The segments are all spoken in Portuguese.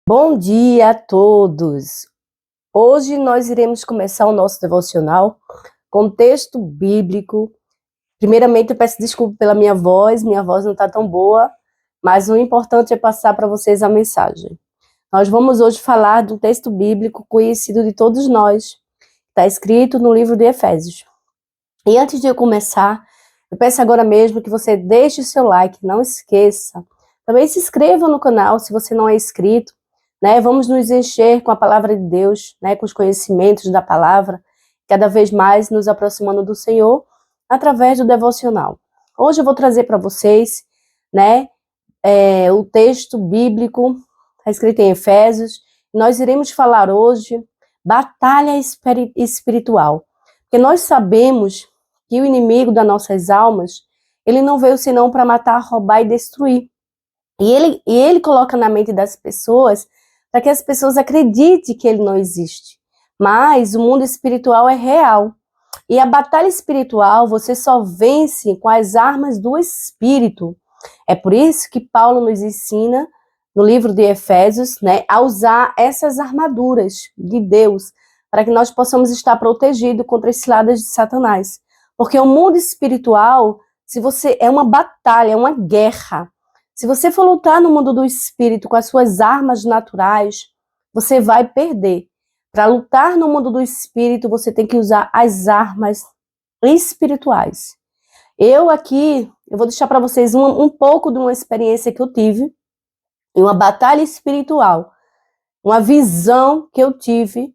Bom dia a todos! Hoje nós iremos começar o nosso devocional com texto bíblico. Primeiramente, eu peço desculpa pela minha voz não está tão boa, mas o importante é passar para vocês a mensagem. Nós vamos hoje falar do texto bíblico conhecido de todos nós, está escrito no livro de Efésios. E antes de eu começar, eu peço agora mesmo que você deixe o seu like, não esqueça. Também se inscreva no canal se você não é inscrito. Vamos nos encher com a palavra de Deus, com os conhecimentos da palavra, cada vez mais nos aproximando do Senhor, através do devocional. Hoje eu vou trazer para vocês, o texto bíblico, está escrito em Efésios. Nós iremos falar hoje, batalha espiritual, porque nós sabemos que o inimigo das nossas almas, ele não veio senão para matar, roubar e destruir. E ele coloca na mente das pessoas para que as pessoas acreditem que ele não existe. Mas o mundo espiritual é real. E a batalha espiritual você só vence com as armas do Espírito. É por isso que Paulo nos ensina, no livro de Efésios, a usar essas armaduras de Deus, para que nós possamos estar protegidos contra as ciladas de Satanás. Porque o mundo espiritual, é uma batalha, é uma guerra. Se você for lutar no mundo do espírito com as suas armas naturais, você vai perder. Para lutar no mundo do espírito, você tem que usar as armas espirituais. Eu vou deixar para vocês um pouco de uma experiência que eu tive, em uma batalha espiritual, uma visão que eu tive,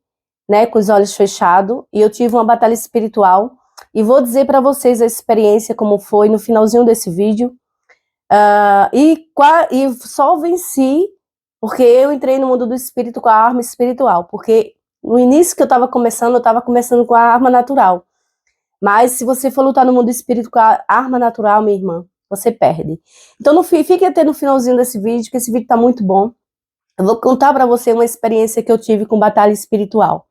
com os olhos fechados, e eu tive uma batalha espiritual, e vou dizer para vocês a experiência como foi no finalzinho desse vídeo. E só venci porque eu entrei no mundo do espírito com a arma espiritual, porque no início que eu estava começando com a arma natural, mas se você for lutar no mundo do espírito com a arma natural, minha irmã, você perde. Então fique até no finalzinho desse vídeo, que esse vídeo está muito bom. Eu vou contar para você uma experiência que eu tive com batalha espiritual.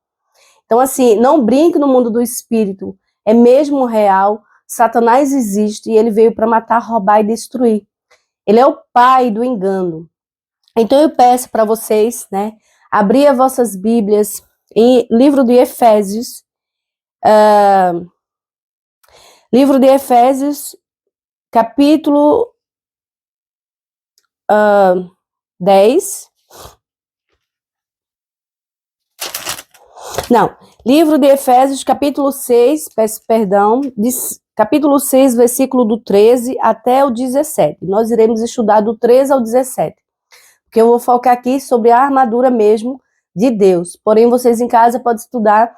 Então assim, não brinque no mundo do espírito, é mesmo real. Satanás existe e ele veio para matar, roubar e destruir. Ele é o pai do engano. Então eu peço para vocês, abrir as vossas Bíblias em livro de Efésios, capítulo 10. Não, livro de Efésios, capítulo 6, peço perdão, capítulo 6, versículo do 13 até o 17. Nós iremos estudar do 13 ao 17, porque eu vou focar aqui sobre a armadura mesmo de Deus. Porém, vocês em casa podem estudar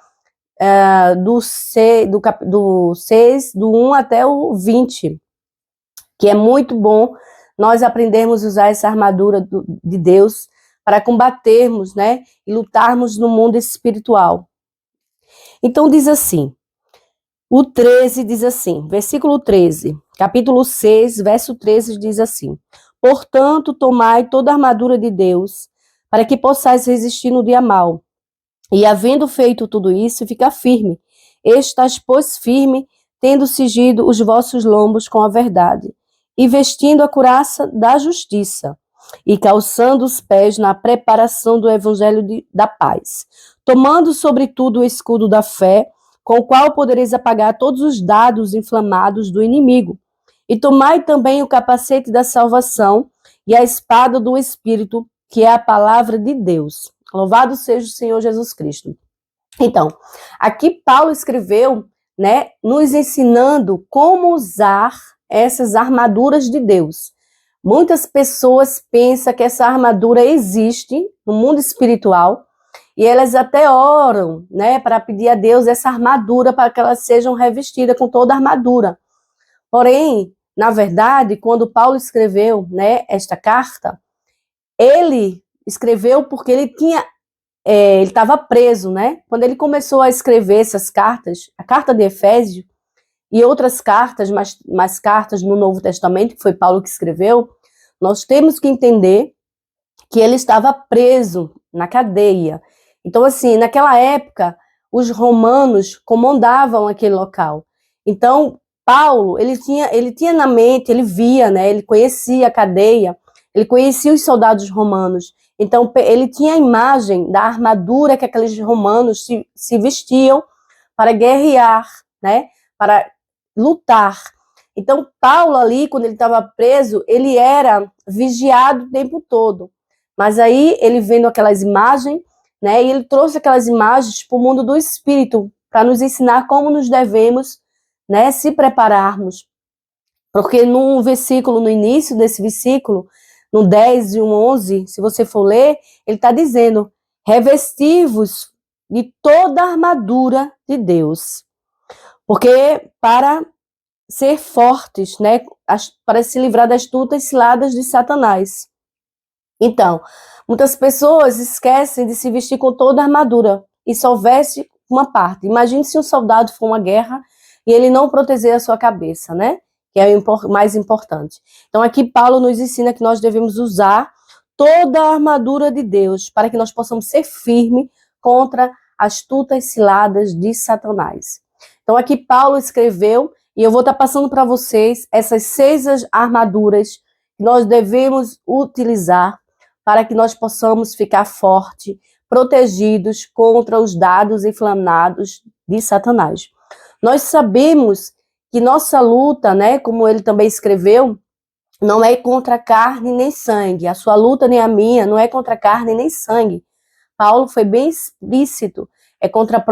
do 1 até o 20, que é muito bom nós aprendermos a usar essa armadura de Deus para combatermos, e lutarmos no mundo espiritual. Então diz assim, o 13 diz assim, versículo 13, capítulo 6, verso 13 diz assim: portanto, tomai toda a armadura de Deus, para que possais resistir no dia mau. E havendo feito tudo isso, fica firme. Estás, pois, firme, tendo cingido os vossos lombos com a verdade, e vestindo a couraça da justiça, e calçando os pés na preparação do evangelho da paz, tomando sobretudo o escudo da fé, com o qual podereis apagar todos os dardos inflamados do inimigo. E tomai também o capacete da salvação e a espada do Espírito, que é a palavra de Deus. Louvado seja o Senhor Jesus Cristo. Então, aqui Paulo escreveu, nos ensinando como usar essas armaduras de Deus. Muitas pessoas pensam que essa armadura existe no mundo espiritual e elas até oram, para pedir a Deus essa armadura para que elas sejam revestidas com toda a armadura. Porém, na verdade, quando Paulo escreveu, esta carta, ele escreveu porque ele estava preso, Quando ele começou a escrever essas cartas, a carta de Efésios e outras cartas, mais cartas no Novo Testamento, que foi Paulo que escreveu, nós temos que entender que ele estava preso na cadeia. Então, assim, naquela época, os romanos comandavam aquele local. Então, Paulo, ele tinha na mente, ele via, ele conhecia a cadeia, ele conhecia os soldados romanos. Então, ele tinha a imagem da armadura que aqueles romanos se vestiam para guerrear, né? Para lutar. Então, Paulo ali, quando ele estava preso, ele era vigiado o tempo todo. Mas aí, ele vendo aquelas imagens, né? E ele trouxe aquelas imagens para o mundo do espírito, para nos ensinar como nos devemos, né, se prepararmos. Porque no versículo, no início desse versículo, no 10 e no 11, se você for ler, ele está dizendo, revesti-vos de toda a armadura de Deus. Porque para ser fortes, né, para se livrar das astutas ciladas de Satanás. Então, muitas pessoas esquecem de se vestir com toda a armadura e só veste uma parte. Imagine se um soldado for uma guerra e ele não proteger a sua cabeça, né? Que é o mais importante. Então, aqui Paulo nos ensina que nós devemos usar toda a armadura de Deus para que nós possamos ser firmes contra as astutas ciladas de Satanás. Então, aqui Paulo escreveu, e eu vou estar passando para vocês essas 6 armaduras que nós devemos utilizar para que nós possamos ficar fortes, protegidos contra os dardos inflamados de Satanás. Nós sabemos que nossa luta, né, como ele também escreveu, não é contra carne nem sangue. A sua luta nem a minha não é contra carne nem sangue. Paulo foi bem explícito. É contra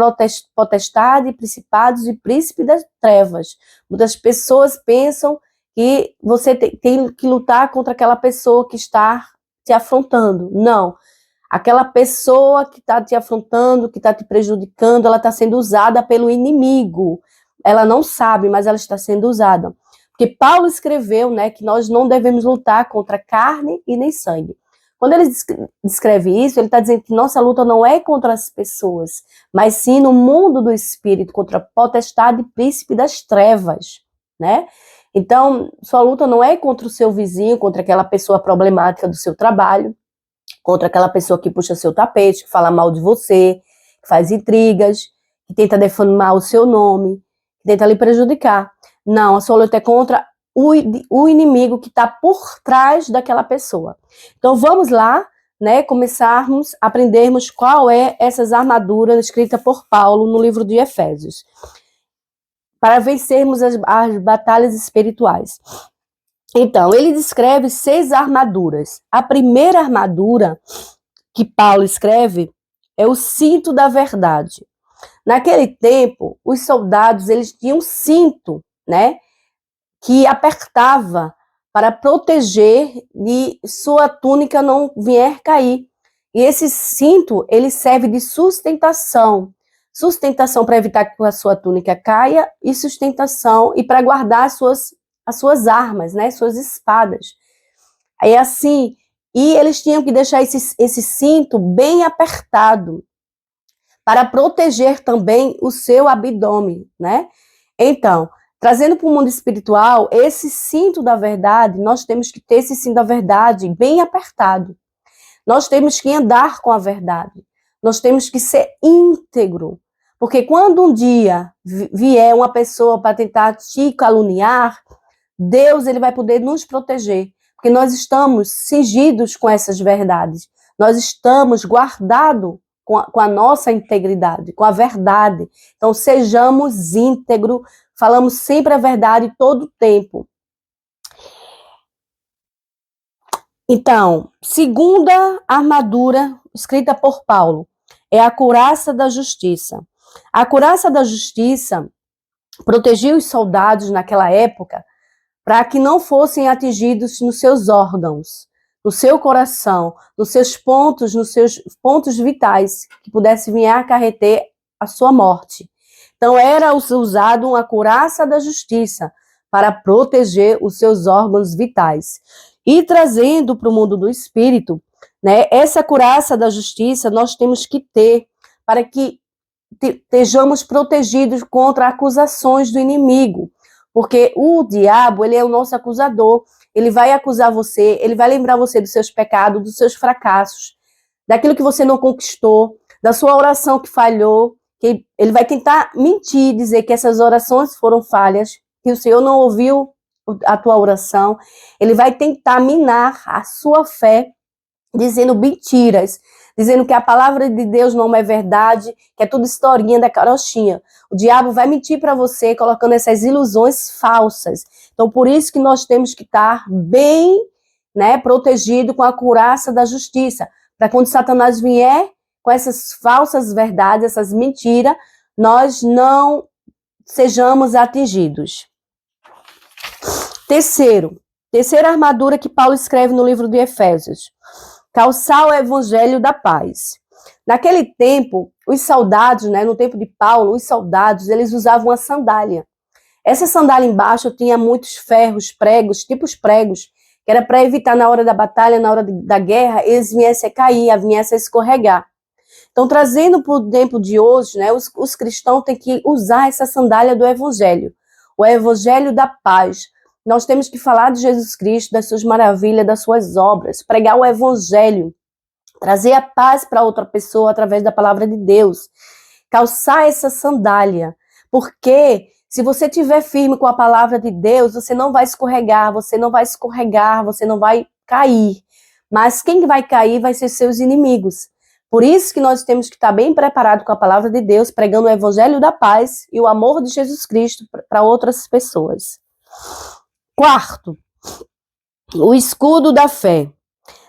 potestade, principados e príncipe das trevas. Muitas pessoas pensam que você tem que lutar contra aquela pessoa que está te afrontando. Não. Aquela pessoa que está te afrontando, que está te prejudicando, ela está sendo usada pelo inimigo. Ela não sabe, mas ela está sendo usada. Porque Paulo escreveu, né, que nós não devemos lutar contra carne e nem sangue. Quando ele descreve isso, ele está dizendo que nossa luta não é contra as pessoas, mas sim no mundo do espírito, contra a potestade e príncipe das trevas, né? Então, sua luta não é contra o seu vizinho, contra aquela pessoa problemática do seu trabalho, contra aquela pessoa que puxa seu tapete, que fala mal de você, que faz intrigas, que tenta defamar o seu nome, que tenta lhe prejudicar. Não, a sua luta é contra o inimigo que está por trás daquela pessoa. Então vamos lá, né, começarmos a aprendermos qual é essas armaduras escritas por Paulo no livro de Efésios, para vencermos as batalhas espirituais. Então, ele descreve 6 armaduras. A primeira armadura que Paulo escreve é o cinto da verdade. Naquele tempo, os soldados, eles tinham um cinto, né, que apertava para proteger de sua túnica não vier cair. E esse cinto, ele serve de sustentação. Sustentação para evitar que a sua túnica caia e sustentação e para guardar as suas armas, né, suas espadas. Aí assim, e eles tinham que deixar esse cinto bem apertado para proteger também o seu abdômen, né? Então, trazendo para o mundo espiritual, esse cinto da verdade, nós temos que ter esse cinto da verdade bem apertado. Nós temos que andar com a verdade. Nós temos que ser íntegro. Porque quando um dia vier uma pessoa para tentar te caluniar, Deus, ele vai poder nos proteger. Porque nós estamos cingidos com essas verdades. Nós estamos guardados com a nossa integridade, com a verdade. Então, sejamos íntegros, falamos sempre a verdade todo o tempo. Então, segunda armadura escrita por Paulo é a couraça da justiça. A couraça da justiça protegia os soldados naquela época para que não fossem atingidos nos seus órgãos, no seu coração, nos seus pontos vitais, que pudesse vir a acarreter a sua morte. Então, era usado uma couraça da justiça para proteger os seus órgãos vitais. E trazendo para o mundo do espírito, né, essa couraça da justiça nós temos que ter para que estejamos protegidos contra acusações do inimigo. Porque o diabo, ele é o nosso acusador. Ele vai acusar você, ele vai lembrar você dos seus pecados, dos seus fracassos, daquilo que você não conquistou, da sua oração que falhou. Que ele vai tentar mentir, dizer que essas orações foram falhas, que o Senhor não ouviu a tua oração. Ele vai tentar minar a sua fé dizendo mentiras, dizendo que a palavra de Deus não é verdade, que é tudo historinha da carochinha. O diabo vai mentir para você, colocando essas ilusões falsas. Então, por isso que nós temos que estar bem, né, protegido com a couraça da justiça, para quando Satanás vier com essas falsas verdades, essas mentiras, nós não sejamos atingidos. Terceira armadura que Paulo escreve no livro de Efésios: calçar o evangelho da paz. Naquele tempo, os soldados, né, no tempo de Paulo, os soldados, eles usavam uma sandália. Essa sandália embaixo tinha muitos ferros, pregos, tipos pregos, que era para evitar na hora da batalha, na hora da guerra, eles viessem a cair, viessem a escorregar. Então, trazendo para o tempo de hoje, né, os cristãos têm que usar essa sandália do evangelho, o evangelho da paz. Nós temos que falar de Jesus Cristo, das suas maravilhas, das suas obras, pregar o evangelho, trazer a paz para outra pessoa através da palavra de Deus, calçar essa sandália, porque se você estiver firme com a palavra de Deus, você não vai escorregar, você não vai cair, mas quem vai cair vai ser seus inimigos. Por isso que nós temos que estar bem preparados com a palavra de Deus, pregando o evangelho da paz e o amor de Jesus Cristo para outras pessoas. Quarto, o escudo da fé.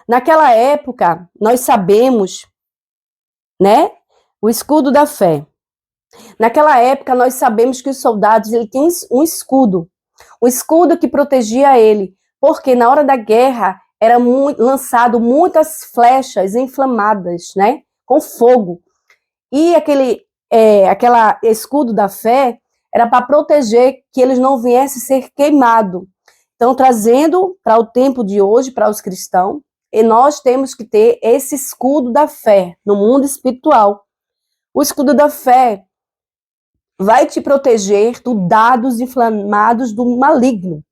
Naquela época, nós sabemos, né? O escudo da fé. Naquela época, nós sabemos que os soldados ele tinham um escudo que protegia ele, porque na hora da guerra era lançado muitas flechas inflamadas, né? Com fogo. E aquela escudo da fé era para proteger que eles não viessem ser queimados. Então, trazendo para o tempo de hoje, para os cristãos, e nós temos que ter esse escudo da fé no mundo espiritual. O escudo da fé vai te proteger dos dados inflamados do maligno,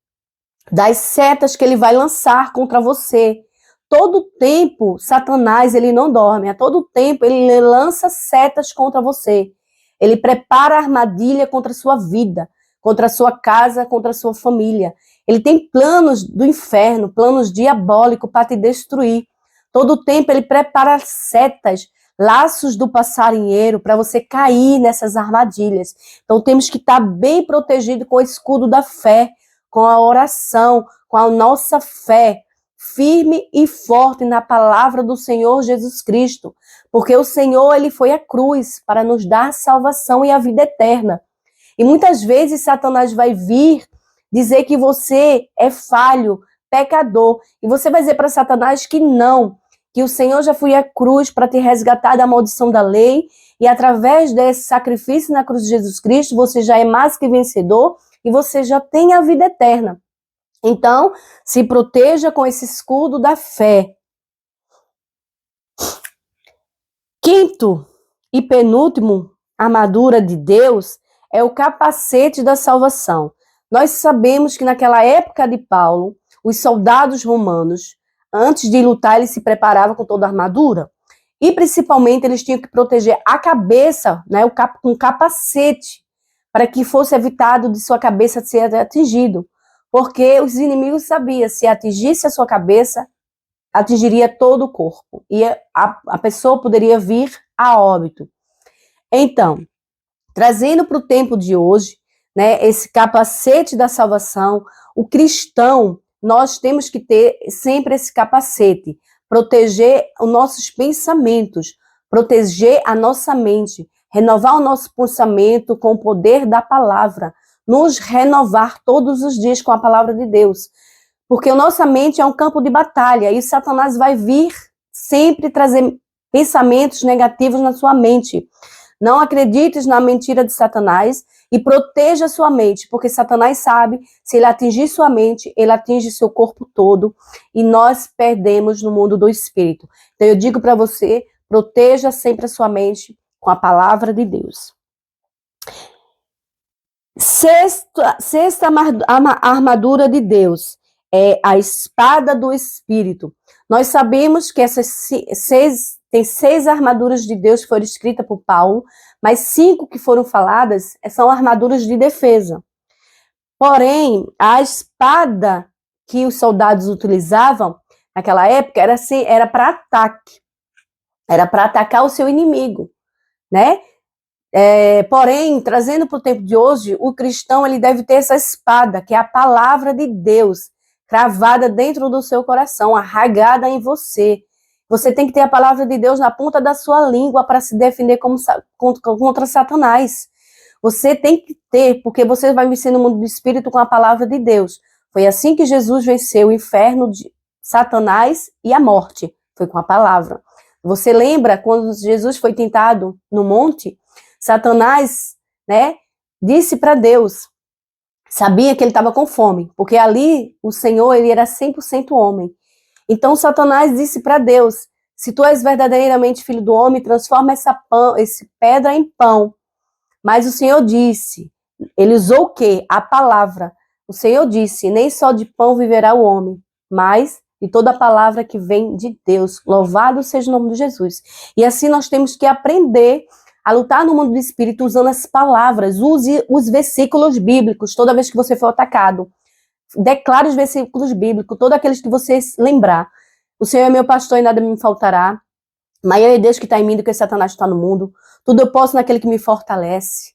das setas que ele vai lançar contra você. Todo tempo, Satanás, ele não dorme. A todo tempo, ele lança setas contra você. Ele prepara armadilha contra a sua vida, contra a sua casa, contra a sua família. Ele tem planos do inferno, planos diabólicos para te destruir. Todo tempo, ele prepara setas, laços do passarinheiro para você cair nessas armadilhas. Então, temos que estar bem protegido com o escudo da fé, com a oração, com a nossa fé, firme e forte na palavra do Senhor Jesus Cristo, porque o Senhor, ele foi à cruz para nos dar salvação e a vida eterna. E muitas vezes Satanás vai vir dizer que você é falho, pecador, e você vai dizer para Satanás que não, que o Senhor já foi à cruz para te resgatar da maldição da lei, e através desse sacrifício na cruz de Jesus Cristo, você já é mais que vencedor, e você já tem a vida eterna. Então, se proteja com esse escudo da fé. Quinto e penúltimo armadura de Deus é o capacete da salvação. Nós sabemos que naquela época de Paulo, os soldados romanos, antes de lutar, eles se preparavam com toda a armadura. E principalmente eles tinham que proteger a cabeça, né, com capacete, para que fosse evitado de sua cabeça ser atingido. Porque os inimigos sabiam, se atingisse a sua cabeça, atingiria todo o corpo. E a pessoa poderia vir a óbito. Então, trazendo para o tempo de hoje, né, esse capacete da salvação, o cristão, nós temos que ter sempre esse capacete, proteger os nossos pensamentos, proteger a nossa mente, renovar o nosso pensamento com o poder da palavra, nos renovar todos os dias com a palavra de Deus. Porque a nossa mente é um campo de batalha e Satanás vai vir sempre trazer pensamentos negativos na sua mente. Não acredites na mentira de Satanás e proteja sua mente, porque Satanás sabe, se ele atingir sua mente, ele atinge seu corpo todo e nós perdemos no mundo do espírito. Então eu digo para você, proteja sempre a sua mente com a palavra de Deus. Sexta armadura de Deus é a espada do Espírito. Nós sabemos que tem 6 armaduras de Deus que foram escritas por Paulo, mas 5 que foram faladas são armaduras de defesa. Porém, a espada que os soldados utilizavam naquela época, era assim, era para ataque. Era para atacar o seu inimigo, né? Porém, trazendo para o tempo de hoje, o cristão ele deve ter essa espada, que é a palavra de Deus, cravada dentro do seu coração, arraigada em você. Você tem que ter a palavra de Deus na ponta da sua língua para se defender contra Satanás. Você tem que ter, porque você vai vencer no mundo do espírito com a palavra de Deus. Foi assim que Jesus venceu o inferno de Satanás e a morte. Foi com a palavra. Você lembra quando Jesus foi tentado no monte? Satanás, né, disse para Deus, sabia que ele estava com fome, porque ali o Senhor ele era 100% homem. Então Satanás disse para Deus, se tu és verdadeiramente filho do homem, transforma essa pedra em pão. Mas o Senhor disse, ele usou o quê? A palavra. O Senhor disse, nem só de pão viverá o homem, mas de toda a palavra que vem de Deus. Louvado seja o nome de Jesus. E assim nós temos que aprender a lutar no mundo do espírito usando as palavras. Use os versículos bíblicos toda vez que você for atacado. Declare os versículos bíblicos, todos aqueles que você lembrar. O Senhor é meu pastor e nada me faltará. Maior é Deus que está em mim do que Satanás está no mundo. Tudo eu posso naquele que me fortalece.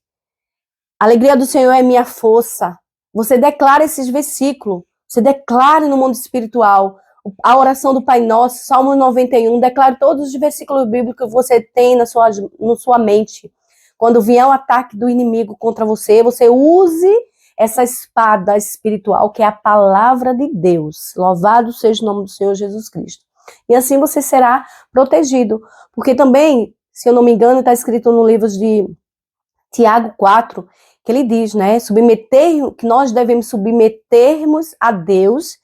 A alegria do Senhor é minha força. Você declara esses versículos. Você declare no mundo espiritual. A oração do Pai Nosso, Salmo 91. Declare todos os versículos bíblicos que você tem na sua mente. Quando vier o ataque do inimigo contra você, você use essa espada espiritual que é a palavra de Deus. Louvado seja o nome do Senhor Jesus Cristo. E assim você será protegido. Porque também, se eu não me engano, está escrito no livro de Tiago 4, que ele diz, né, que nós devemos submetermos a Deus,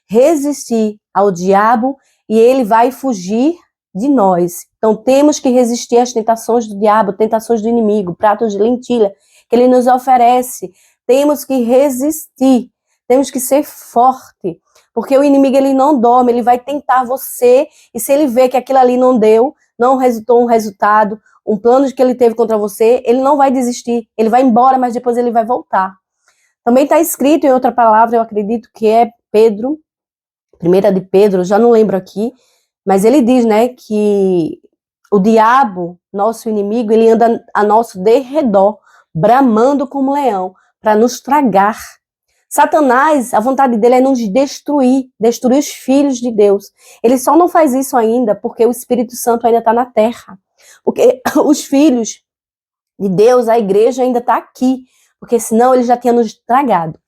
resistir ao diabo e ele vai fugir de nós. Então temos que resistir às tentações do diabo, tentações do inimigo, pratos de lentilha que ele nos oferece. Temos que resistir, temos que ser forte, porque o inimigo ele não dorme, ele vai tentar você e se ele vê que aquilo ali não deu, não resultou um resultado, um plano que ele teve contra você, ele não vai desistir, ele vai embora, mas depois ele vai voltar. Também está escrito em outra palavra, eu acredito que é Pedro, 1 de Pedro, já não lembro aqui, mas ele diz, né, que o diabo, nosso inimigo, ele anda a nosso derredor, bramando como leão, para nos tragar. Satanás, a vontade dele é nos destruir os filhos de Deus. Ele só não faz isso ainda porque o Espírito Santo ainda está na terra. Porque os filhos de Deus, a igreja ainda está aqui, porque senão ele já tinha nos tragado.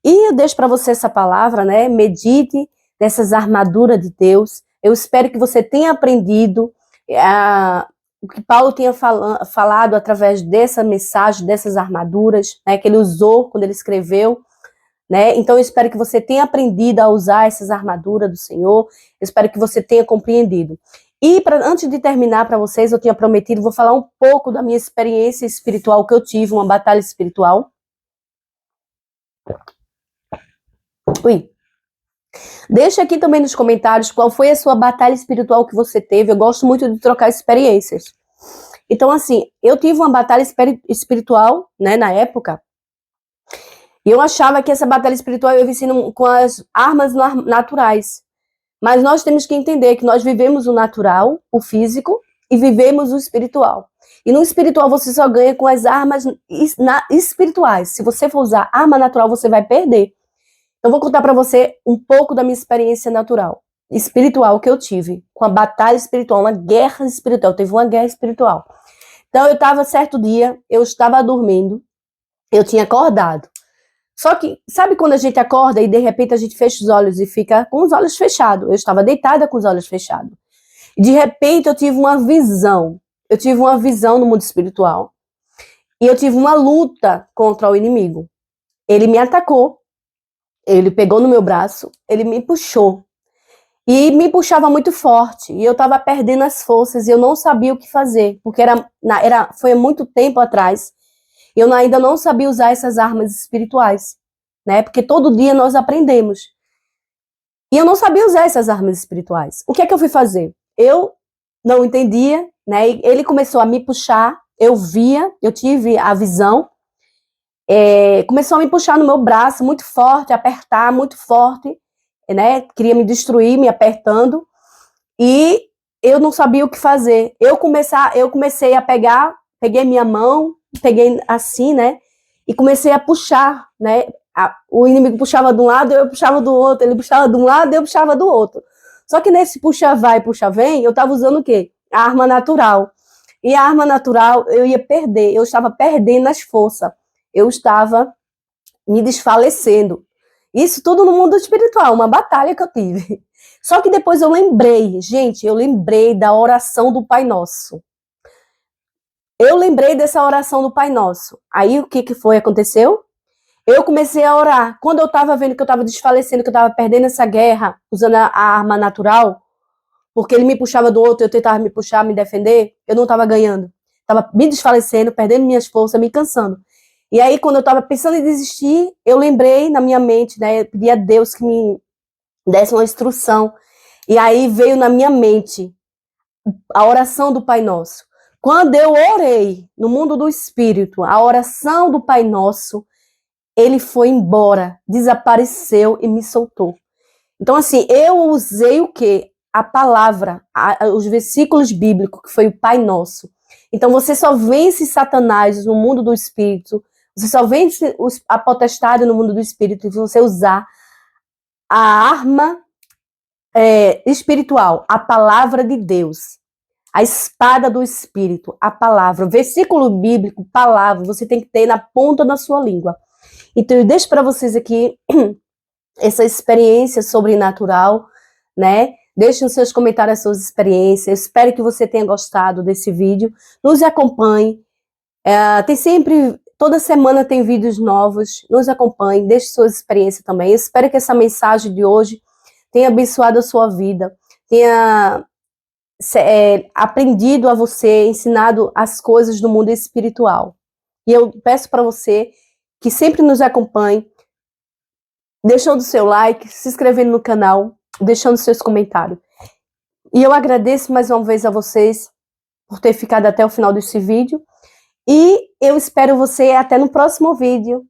E eu deixo para você essa palavra, né? Medite nessas armaduras de Deus. Eu espero que você tenha aprendido o que Paulo tinha falado através dessa mensagem, dessas armaduras, né, que ele usou quando ele escreveu, né? Então eu espero que você tenha aprendido a usar essas armaduras do Senhor, eu espero que você tenha compreendido. E antes de terminar para vocês, eu tinha prometido, vou falar um pouco da minha experiência espiritual que eu tive, uma batalha espiritual. Ui. Deixa aqui também nos comentários qual foi a sua batalha espiritual que você teve. Eu gosto muito de trocar experiências. Então, assim, eu tive uma batalha espiritual, né, na época, e eu achava que essa batalha espiritual eu ia vencendo com as armas naturais. Mas nós temos que entender que nós vivemos o natural, o físico, e vivemos o espiritual. E no espiritual você só ganha com as armas espirituais. Se você for usar arma natural, você vai perder. Então, vou contar para você um pouco da minha experiência espiritual que eu tive, com a batalha espiritual, uma guerra espiritual. Teve uma guerra espiritual. Então, eu estava, certo dia, eu estava dormindo, eu tinha acordado. Só que, sabe quando a gente acorda e de repente a gente fecha os olhos e fica com os olhos fechados? Eu estava deitada com os olhos fechados. E de repente eu tive uma visão. Eu tive uma visão no mundo espiritual. E eu tive uma luta contra o inimigo. Ele me atacou. Ele pegou no meu braço, ele me puxou. E me puxava muito forte. E eu estava perdendo as forças e eu não sabia o que fazer. Porque foi há muito tempo atrás. Eu ainda não sabia usar essas armas espirituais. Né? Porque todo dia nós aprendemos. E eu não sabia usar essas armas espirituais. O que é que eu fui fazer? Eu não entendia. Né? Ele começou a me puxar. Eu via, eu tive a visão. Começou a me puxar no meu braço muito forte, apertar muito forte. né? Queria me destruir, me apertando, e eu não sabia o que fazer. Eu comecei a peguei minha mão, peguei assim, né? E comecei a puxar, né? O inimigo puxava de um lado, eu puxava do outro, ele puxava de um lado, eu puxava do outro. Só que nesse puxa vai, puxa vem, eu estava usando o quê? A arma natural. E a arma natural eu ia perder, eu estava perdendo as forças, eu estava me desfalecendo. Isso tudo no mundo espiritual, uma batalha que eu tive. Só que depois eu lembrei, gente, eu lembrei da oração do Pai Nosso. Eu lembrei dessa oração do Pai Nosso. Aí o que foi? Aconteceu? Eu comecei a orar. Quando eu estava vendo que eu estava desfalecendo, que eu estava perdendo essa guerra, usando a arma natural, porque ele me puxava do outro, eu tentava me puxar, me defender, eu não estava ganhando. Estava me desfalecendo, perdendo minhas forças, me cansando. E aí, quando eu estava pensando em desistir, eu lembrei na minha mente, né? Eu pedi a Deus que me desse uma instrução. E aí veio na minha mente a oração do Pai Nosso. Quando eu orei no mundo do Espírito, a oração do Pai Nosso, ele foi embora, desapareceu e me soltou. Então, assim, eu usei o quê? A palavra, os versículos bíblicos, que foi o Pai Nosso. Então, você só vence Satanás no mundo do Espírito, você só vence a potestade no mundo do Espírito, se você usar a arma espiritual, a palavra de Deus, a espada do Espírito, a palavra, versículo bíblico, palavra, você tem que ter na ponta da sua língua. Então, eu deixo para vocês aqui essa experiência sobrenatural, né? Deixe nos seus comentários as suas experiências. Eu espero que você tenha gostado desse vídeo. Nos acompanhe. Tem sempre, toda semana tem vídeos novos. Nos acompanhe, deixe suas experiências também. Eu espero que essa mensagem de hoje tenha abençoado a sua vida, tenha aprendido a você, ensinado as coisas do mundo espiritual. E eu peço para você que sempre nos acompanhe, deixando o seu like, se inscrevendo no canal, deixando seus comentários. E eu agradeço mais uma vez a vocês por ter ficado até o final desse vídeo. E eu espero você até no próximo vídeo.